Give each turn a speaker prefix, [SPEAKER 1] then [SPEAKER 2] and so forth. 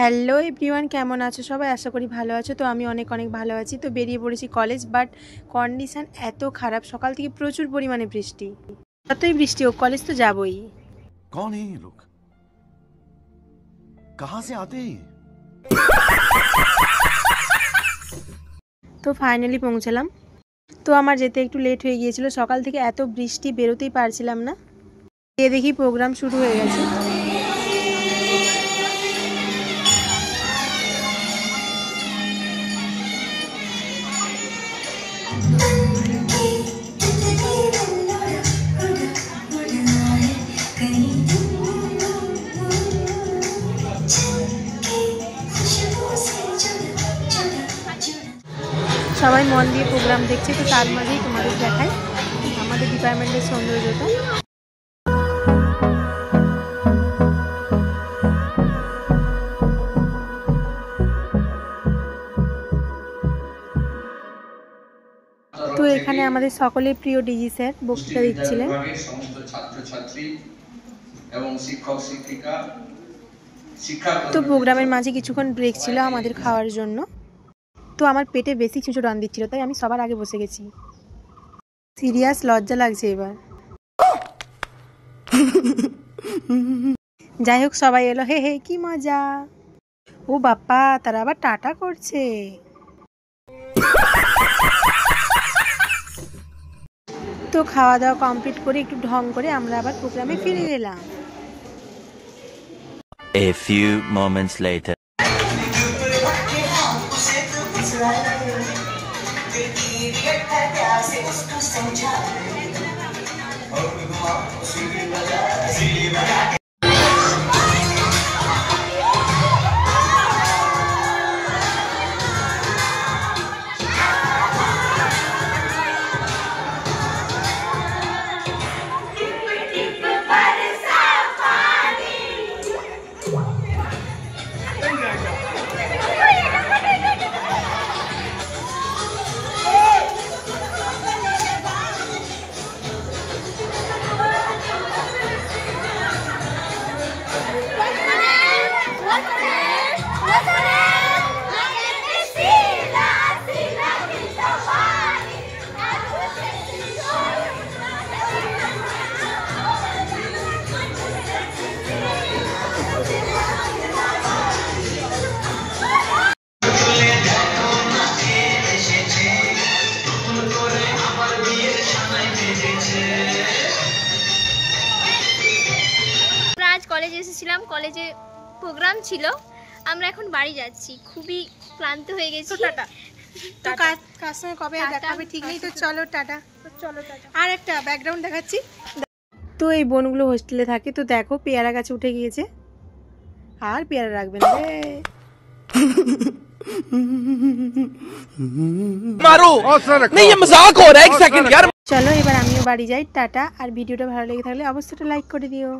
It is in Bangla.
[SPEAKER 1] হ্যালো এভরিওয়ান, কেমন আছো সবাই? আশা করি ভালো আছো। তো আমি অনেক ভালো আছি। তো বেরিয়ে পড়েছি কলেজ, বাট কন্ডিশন এত খারাপ, সকাল থেকে প্রচুর পরিমাণে বৃষ্টি। যতই বৃষ্টি হোক কলেজ তো যাবই।
[SPEAKER 2] कौन है ये लोग? कहां से आते हैं?
[SPEAKER 1] তো ফাইনালি পৌঁছালাম। তো আমার যেতে একটু লেট হয়ে গিয়েছিল, সকাল থেকে এত বৃষ্টি বেরোতেই পারছিলাম না। দেখি প্রোগ্রাম শুরু হয়ে গেছে। সবাই মন দিয়ে প্রোগ্রাম দেখছে, তো তার মাঝেই তোমাদের দেখায় আমাদের ডিপার্টমেন্টের সৌন্দর্যটা। তো এখানে আমাদের সকলের প্রিয় ডিজি স্যার বক্তৃতা দিচ্ছিলেন।
[SPEAKER 3] সমস্ত ছাত্রছাত্রী এবং শিক্ষক শিক্ষিকা
[SPEAKER 1] তো প্রোগ্রামের মাঝে কিছুক্ষণ ব্রেক ছিল আমাদের খাওয়ার জন্য। তো আমার পেটে বেশি কিছু রান দিচ্ছিল, তাই আমি সবার আগে বসে গেছি। সিরিয়াস লজ্জা লাগছে এবার। যাই হোক, সবাই এলো, হে হে কি মজা। ও বাপ্পা, তারা আবার টাটা করছে। তো খাওয়া দাওয়া কমপ্লিট করে একটু ঢং করে আমরা আবার প্রোগ্রামে ফিরে গেলাম।
[SPEAKER 4] A few moments later.
[SPEAKER 5] আজ কলেজে এসেছিলাম, কলেজে প্রোগ্রাম ছিল। আমরা এখন বাড়ি যাচ্ছি, খুবই ক্লান্ত হয়ে গেছি। টাটা।
[SPEAKER 1] তো কার সঙ্গে কবে দেখা হবে ঠিক নেই, তো চলো টাটা। আর একটা ব্যাকগ্রাউন্ড দেখাচ্ছি। তো এই বোনগুলো হোস্টেলে থাকে, তো দেখো পেয়ারা গাছে উঠে গিয়েছে, আর পেয়ারা রাখবে না রে। চলো এবার আমিও বাড়ি যাই, টাটা। আর ভিডিওটা ভালো লেগে থাকলে অবশ্যই লাইক করে দিও।